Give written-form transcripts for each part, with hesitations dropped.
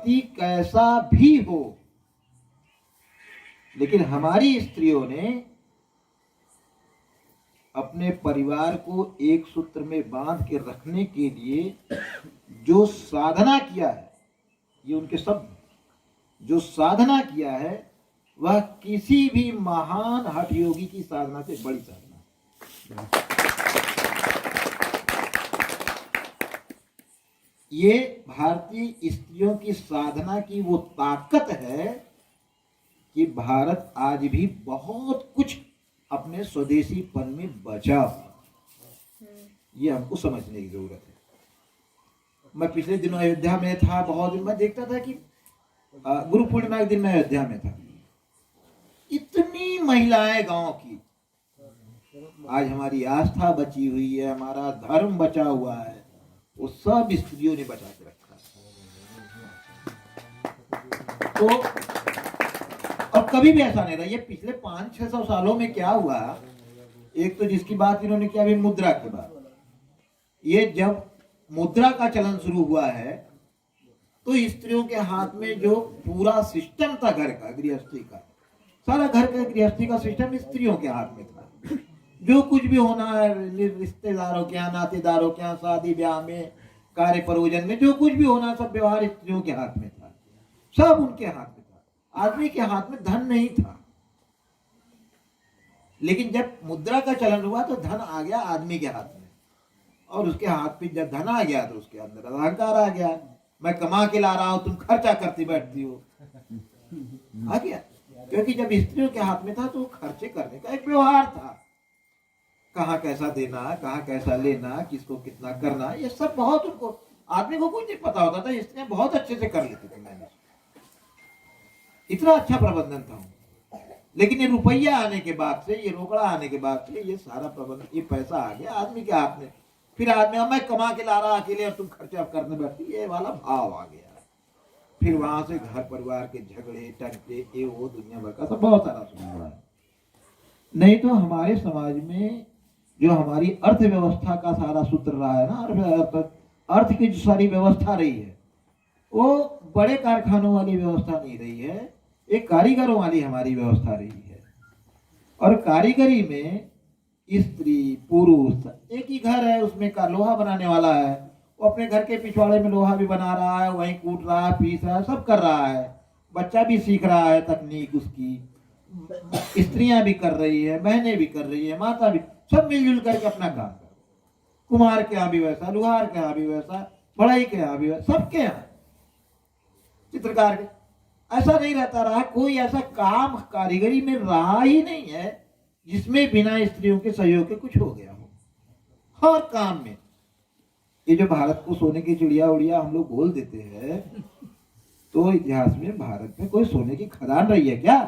पति कैसा भी हो, लेकिन हमारी स्त्रियों ने अपने परिवार को एक सूत्र में बांध के रखने के लिए जो साधना किया है, ये उनके शब्द, जो साधना किया है वह किसी भी महान हठ योगी की साधना से बड़ी साधना है। ये भारतीय स्त्रियों की साधना की वो ताकत है कि भारत आज भी बहुत कुछ अपने स्वदेशीपन में बचा हुआ। ये हमको समझने की जरूरत है। मैं पिछले दिनों अयोध्या में था, बहुत दिन मैं देखता था कि गुरु पूर्णिमा के दिन मैं अयोध्या में था, इतनी महिलाएं गांव की। आज हमारी आस्था बची हुई है, हमारा धर्म बचा हुआ है, वो सब स्त्रियों ने बचा के रखा है। तो अब कभी भी ऐसा नहीं रहा। ये पिछले 500-600 सालों में क्या हुआ, एक तो जिसकी बात इन्होंने किया अभी मुद्रा के बाद, ये जब मुद्रा का चलन शुरू हुआ है तो स्त्रियों के हाथ में जो पूरा सिस्टम था घर का, गृहस्थी का, सारा घर का गृहस्थी का सिस्टम स्त्रियों के हाथ में था। जो कुछ भी होना है रिश्तेदारों के यहाँ, नातेदारों के यहाँ, शादी ब्याह में, कार्य प्रयोजन में, जो कुछ भी होना सब व्यवहार स्त्रियों के हाथ में था, सब उनके हाथ में था। आदमी के हाथ में धन नहीं था। लेकिन जब मुद्रा का चलन हुआ तो धन आ गया आदमी के हाथ में, और उसके हाथ में जब धन आ गया तो उसके अंदर अहंकार आ गया। मैं कमा के ला रहा हूं, तुम खर्चा करती बैठती हो, आ गया। क्योंकि जब स्त्रियों के हाथ में था तो खर्चे करने का एक व्यवहार था, कहाँ कैसा देना, कहाँ कैसा लेना, किसको कितना करना, ये सब बहुत उनको, आदमी को कुछ नहीं पता होता था, स्त्रियां बहुत अच्छे से कर लेते थे। मैंने इतना अच्छा प्रबंधन था। लेकिन ये रुपया आने के बाद से, ये रोकड़ा आने के बाद से, ये सारा प्रबंधन, ये पैसा आ गया आदमी के हाथ में। फिर आदमी, मैं कमा के ला रहा अकेले और तुम खर्चा करने बैठती, ये वाला भाव आ गया। फिर वहां से घर परिवार के झगड़े टंटे, ये वो दुनिया भर का सब बहुत सारा सुना हुआ है। नहीं तो हमारे समाज में जो हमारी अर्थव्यवस्था का सारा सूत्र रहा है ना, अर्थ की जो सारी व्यवस्था रही है, वो बड़े कारखानों वाली व्यवस्था नहीं रही है, एक कारीगरों वाली हमारी व्यवस्था रही है। और कारीगरी में स्त्री पुरुष, एक ही घर है, उसमें का लोहा बनाने वाला है, वो अपने घर के पिछवाड़े में लोहा भी बना रहा है, वहीं कूट रहा है, पीस रहा है, सब कर रहा है। बच्चा भी सीख रहा है तकनीक उसकी, स्त्रियां भी कर रही है, बहनें भी कर रही है, माता भी, सब मिलजुल करके अपना काम कर। कुम्हार के यहाँ भी वैसा, लुहार के यहाँ भी वैसा, बढ़ई के यहाँ भी वैसा, सबके यहाँ, चित्रकार के, ऐसा नहीं रहता रहा। कोई ऐसा काम कारीगरी में रहा ही नहीं है जिसमें बिना स्त्रियों के सहयोग के कुछ हो गया हो। हर काम में ये जो भारत को सोने की चिड़िया उड़िया हम लोग बोल देते हैं, तो इतिहास में भारत में कोई सोने की खदान रही है क्या?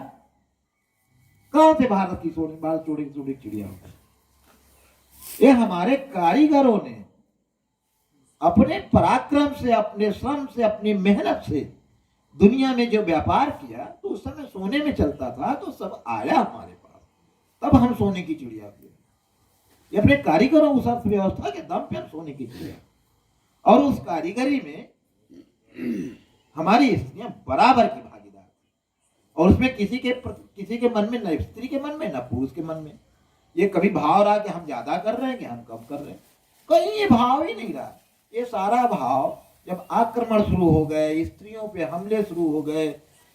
कहां से भारत की सोने, भारत चोरी की चिड़िया हो? ये हमारे कारीगरों ने अपने पराक्रम से, अपने श्रम से, अपनी मेहनत से दुनिया में जो व्यापार किया, तो उस समय सोने में चलता था, तो सब आया हमारे पास, तब हम सोने की चिड़िया हुए। ये अपने कारीगरों, उस अर्थव्यवस्था के दम पे हम सोने की चिड़िया, और उस कारीगरी में हमारी स्त्रियां बराबर की भागीदार थी। और उसमें किसी के मन में, न स्त्री के मन में, न पुरुष के मन में ये कभी भाव रहा कि हम ज्यादा कर रहे हैं कि हम कम कर रहे हैं। कहीं ये भाव ही नहीं रहा। ये सारा भाव जब आक्रमण शुरू हो गए, स्त्रियों पे हमले शुरू हो गए,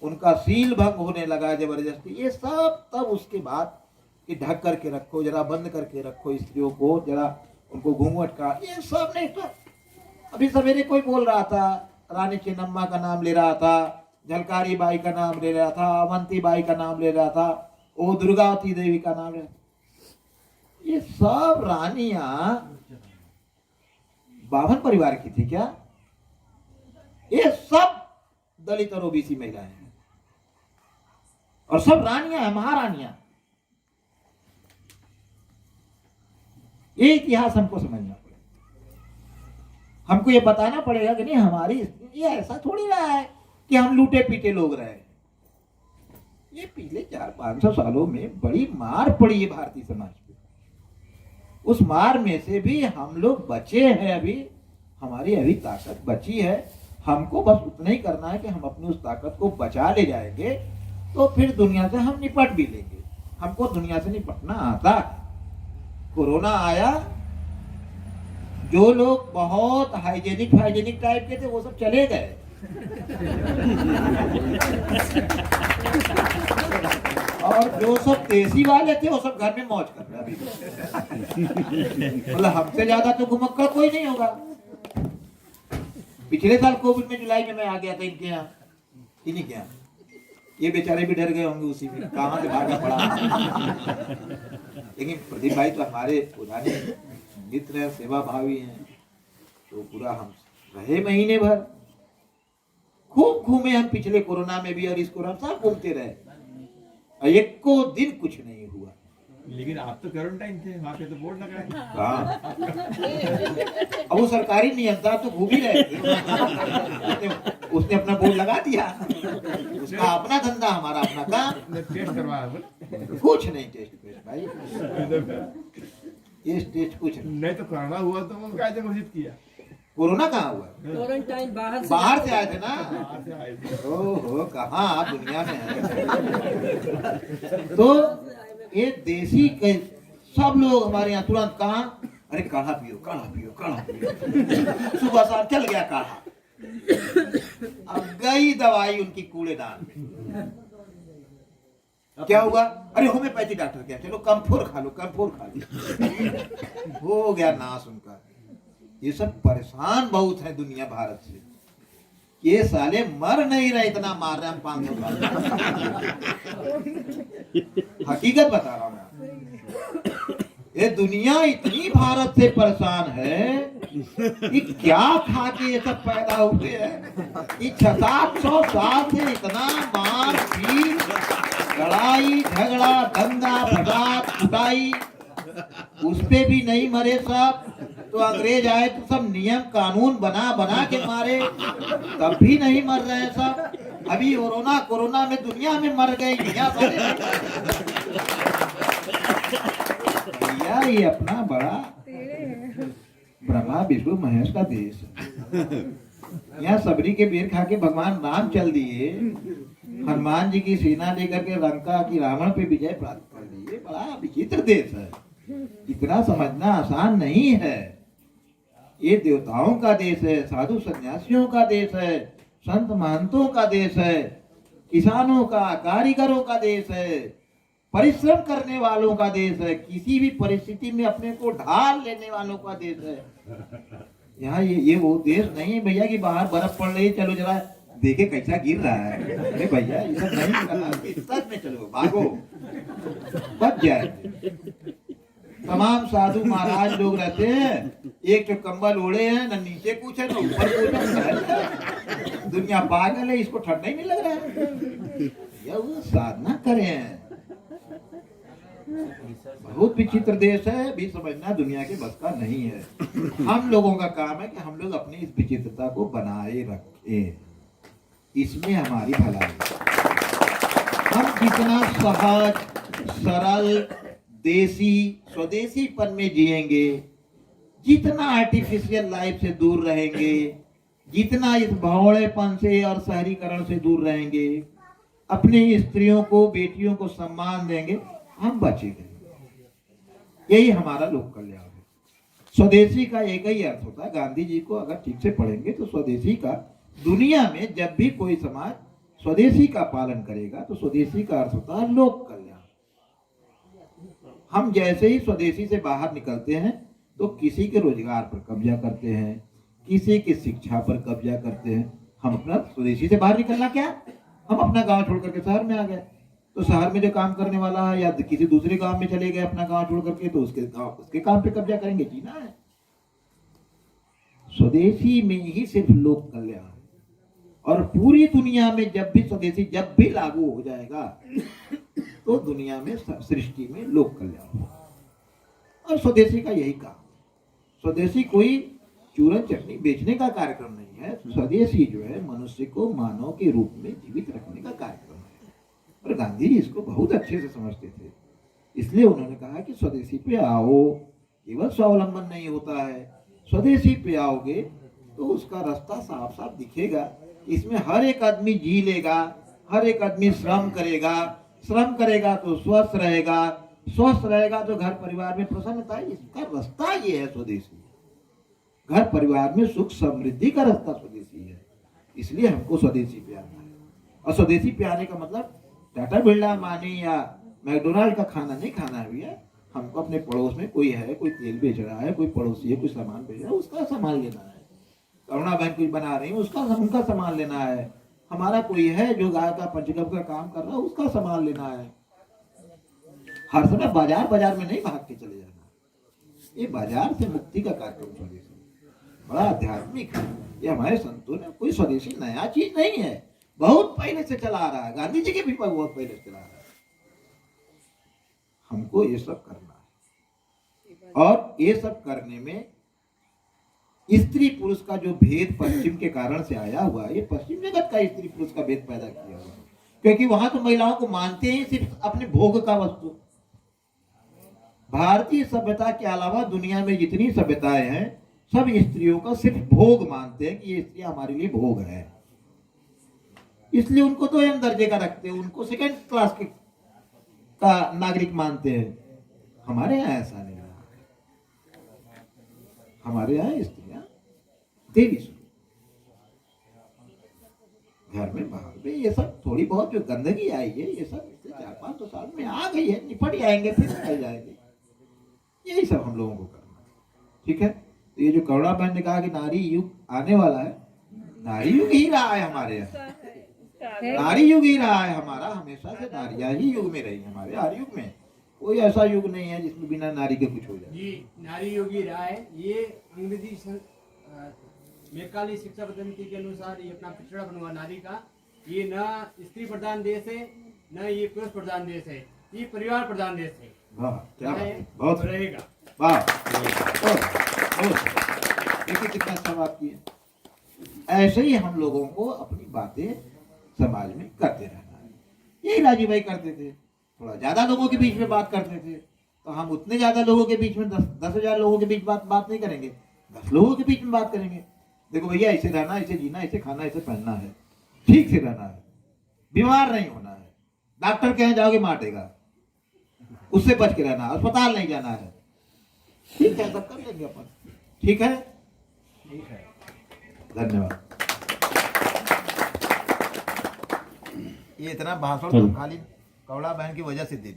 उनका सील भंग होने लगा जबरदस्ती, ये सब तब उसके बाद कि ढक करके रखो, जरा बंद करके रखो स्त्रियों को, जरा उनको घूंघट का, ये सब नहीं। तो अभी सवेरे कोई बोल रहा था, रानी चेन्नम्मा का नाम ले रहा था, झलकारी बाई का नाम ले रहा था, अवंती बाई का नाम ले रहा था, ओ दुर्गावती देवी का नाम ले रहा था। ये सब रानियां बावन परिवार की थी क्या? ये सब दलित और ओबीसी महिलाएं हैं, और सब रानियां हैं, महारानियां। ये इतिहास हमको समझना पड़ेगा। हमको ये बताना पड़ेगा कि नहीं, हमारी ये ऐसा थोड़ी रहा है कि हम लूटे पीटे लोग रहे। ये पिछले 400-500 सालों में बड़ी मार पड़ी है भारतीय समाज पे। उस मार में से भी हम लोग बचे हैं, अभी हमारी अभी ताकत बची है। हमको बस उतना ही करना है कि हम अपनी उस ताकत को बचा ले जाएंगे तो फिर दुनिया से हम निपट भी लेंगे। हमको दुनिया से निपटना आता है। कोरोना आया, जो लोग बहुत हाइजेनिक टाइप के थे वो सब चले गए। और जो सब देसी वाले थे वो सब घर में मौज कर रहे अभी। मतलब हमसे ज्यादा तो घुमक्कड़ कोई नहीं होगा। पिछले साल कोविड में जुलाई में मैं आ गया था इनके यहाँ, इन्हीं के यहाँ। ये बेचारे भी डर गए होंगे उसी में, कहाँ से भागा पड़ा। लेकिन प्रदीप भाई तो हमारे पुराने मित्र हैं, सेवा भावी हैं, तो पूरा हम रहे महीने भर, खूब घूमे हम पिछले कोरोना में भी और इस कोरोना सब घूमते रहे, और एक को दिन कुछ नहीं हुआ। लेकिन आप तो क्वारंटाइन थे, वहाँ पे तो बोर्ड लगाए। हाँ, अब वो सरकारी नियम था तो घूम ही रहे थे। उसने अपना बोर्ड लगा दिया, उसका अपना धंधा, हमारा अपना काम। टेस्ट करवाया बोले? कुछ नहीं टेस्ट भाई, ये टेस्ट कुछ नहीं। तो कोरोना हुआ तो वो क्या घोषित किया? कोरोना कहाँ हुआ? क्वारंटाइन बाहर से आए थे ना। बाहर से आए थे। ओहो, कहाँ आप दुनिया में है। तो ये देसी के सब लोग हमारे यहाँ तुरंत कहा, अरे काढ़ा पियो, काढ़ा पियो, काढ़ा पियो। सुबह शाम चल गया काढ़ा। अब गई दवाई उनकी कूड़ेदान में। क्या हुआ? अरे होम्योपैथी डॉक्टर क्या, चलो कम्फोर खा लो, कम्फोर खा लो। हो गया नाश उनका। ये सब परेशान बहुत है दुनिया भारत से। ये साले मर नहीं रहे, इतना मार रहे हम 500 हकीकत बता रहा हूं मैं। ये दुनिया इतनी भारत से परेशान है कि क्या खा के ये सब पैदा होते हैं। कि 600-700 साल से इतना मार पीट, लड़ाई झगड़ा, दंगा फसाद, कुटाई, उस पे भी नहीं मरे सब। तो अंग्रेज आए तो सब नियम कानून बना बना के मारे, तब भी नहीं मर रहे हैं सब। अभी कोरोना में दुनिया में मर गए भैया। ये अपना बड़ा ब्रह्मा विष्णु महेश का देश है। यहाँ सबरी के बेर खा के भगवान राम चल दिए, हनुमान जी की सेना लेकर के लंका की रावण पे विजय प्राप्त कर दिए। बड़ा विचित्र देश है, इतना समझना आसान नहीं है। ये देवताओं का देश है, साधु सन्यासियों का देश है, संत महंतों का देश है, किसानों का, कारीगरों का देश है, परिश्रम करने वालों का देश है, किसी भी परिस्थिति में अपने को ढाल लेने वालों का देश है। यहाँ ये वो देश नहीं है भैया कि बाहर बर्फ पड़ रही, चलो जरा देखे कैसा गिर रहा है। अरे भैया ये सब नहीं करना, सच में चलो भागो, बच जाए। तमाम साधु महाराज लोग रहते हैं, एक तो कंबल ओढ़े हैं, न नीचे कुछ है न ऊपर कुछ है। दुनिया पागल है, इसको ठंडा ही नहीं लग रहा है। या वो साधना करें। बहुत विचित्र देश है, भी समझना दुनिया के बस का नहीं है। हम लोगों का काम है कि हम लोग अपनी इस विचित्रता को बनाए रखें, इसमें हमारी भलाई। हम जितना सहज सरल देसी स्वदेशीपन में जिएंगे, जितना आर्टिफिशियल लाइफ से दूर रहेंगे, जितना इस भौड़ेपन से और शहरीकरण से दूर रहेंगे, अपनी स्त्रियों को, बेटियों को सम्मान देंगे, हम बचेंगे। यही हमारा लोक कल्याण है। स्वदेशी का एक ही अर्थ होता है, गांधी जी को अगर ठीक से पढ़ेंगे तो स्वदेशी का, दुनिया में जब भी कोई समाज स्वदेशी का पालन करेगा तो स्वदेशी का अर्थ होता है लोक कल्याण। हम जैसे ही स्वदेशी से बाहर निकलते हैं तो किसी के रोजगार पर कब्जा करते हैं, किसी की शिक्षा पर कब्जा करते हैं। हम अपना स्वदेशी से बाहर निकलना क्या, हम अपना गांव छोड़ करके शहर में आ गए, तो शहर में जो काम करने वाला है या किसी दूसरे गांव में चले गए अपना गांव छोड़ करके, तो उसके काम पे कब्जा करेंगे। जीना है स्वदेशी में ही सिर्फ लोक कल्याण, और पूरी दुनिया में जब भी स्वदेशी जब भी लागू हो जाएगा तो दुनिया में, सृष्टि में लोक कल्याण होगा। और स्वदेशी का यही काम, स्वदेशी कोई चूरन चटनी बेचने का कार्यक्रम नहीं है। स्वदेशी जो है मनुष्य को मानव के रूप में जीवित रखने का कार्यक्रम है। और गांधी जी इसको बहुत अच्छे से समझते थे, इसलिए उन्होंने कहा कि स्वदेशी पे आओ। केवल स्वावलंबन नहीं होता है, स्वदेशी पे आओगे तो उसका रास्ता साफ साफ दिखेगा। इसमें हर एक आदमी जी लेगा, हर एक आदमी श्रम करेगा तो स्वस्थ रहेगा तो घर परिवार में प्रसन्नता। इसका रास्ता ये है स्वदेशी। घर परिवार में सुख समृद्धि का रास्ता स्वदेशी है। इसलिए हमको स्वदेशी पे आना है। और स्वदेशी पे आने का मतलब टाटा बिरला मानी या मैकडोनाल्ड का खाना नहीं खाना है भैया। हमको अपने पड़ोस में कोई है, कोई तेल बेच रहा है, कोई पड़ोसी है, कोई सामान बेच रहा है, उसका सामान लेना है। करुणा बहन कुछ बना रही है, उनका सामान लेना है। हमारा कोई है जो गाय का पंचगव्य का काम कर रहा है, उसका सामान लेना है। हर समय बाजार में नहीं भाग के चले जाना। ये बाजार से मुक्ति का कार्यक्रम स्वदेशी बड़ा आध्यात्मिक है। ये हमारे संतों ने कोई स्वदेशी नया चीज नहीं है, बहुत पहले से चला आ रहा है। गांधी जी के भी बहुत पहले से चला आ रहा है। हमको ये सब करना है। और ये सब करने में स्त्री पुरुष का जो भेद पश्चिम के कारण से आया हुआ है, ये पश्चिम जगत का स्त्री पुरुष का भेद पैदा किया हुआ है। क्योंकि वहां तो महिलाओं को मानते हैं सिर्फ अपने भोग का वस्तु। भारतीय सभ्यता के अलावा दुनिया में जितनी सभ्यताएं हैं, सब स्त्रियों का सिर्फ भोग मानते हैं कि ये स्त्री हमारे लिए भोग है। इसलिए उनको तो एम दर्जे का रखते हैं, उनको सेकंड क्लास का नागरिक मानते हैं। हमारे यहाँ ऐसा नहीं है। हमारे यहाँ स्त्रियां देवी स्वरूप। घर में बाहर में ये सब थोड़ी बहुत जो गंदगी आई है, ये सब 400-500 साल में आ गई है, निपट जाएंगे, फिर निकल जाएंगे। यही सब हम लोगों को करना है। ठीक है। तो ये जो करुणा बहन ने कहा कि नारी युग आने वाला है, नारी युग ही रहा है हमारे यहाँ। नारी युग ही रहा है हमारा, हमेशा से नारियां ही युग में रही। हमारे हर युग में कोई ऐसा युग नहीं है जिसमें बिना नारी के कुछ हो जाए। जी, नारी युग ही रहा है। ये अंग्रेजी मैकाले शिक्षा पद्धति के अनुसार ये अपना पिछड़ा बना हुआ नारी का, ये न स्त्री प्रधान देश है, न ये पुरुष प्रधान देश है, ये परिवार प्रधान देश है। वाह, क्या बात है, बहुत रहेगा। वाह, देखिए कितना अच्छा बात किया। ऐसे ही हम लोगों को अपनी बातें समाज में करते रहना है। यही राजीव भाई करते थे। थोड़ा ज्यादा लोगों के बीच में बात करते थे, तो हम उतने ज्यादा लोगों के बीच में 10,000 लोगों के बीच बात नहीं करेंगे, 10 लोगों के बीच में बात करेंगे। देखो भैया, ऐसे रहना, ऐसे जीना, ऐसे खाना, ऐसे पहनना है, ठीक से रहना है, बीमार नहीं होना है। डॉक्टर के यहाँ जाओगे मारेगा, उससे बच के रहना, अस्पताल नहीं जाना है। ठीक है, सब कर लेंगे अपन। ठीक है, धन्यवाद। ये इतना भाषण तो खाली कौड़ा बहन की वजह से दे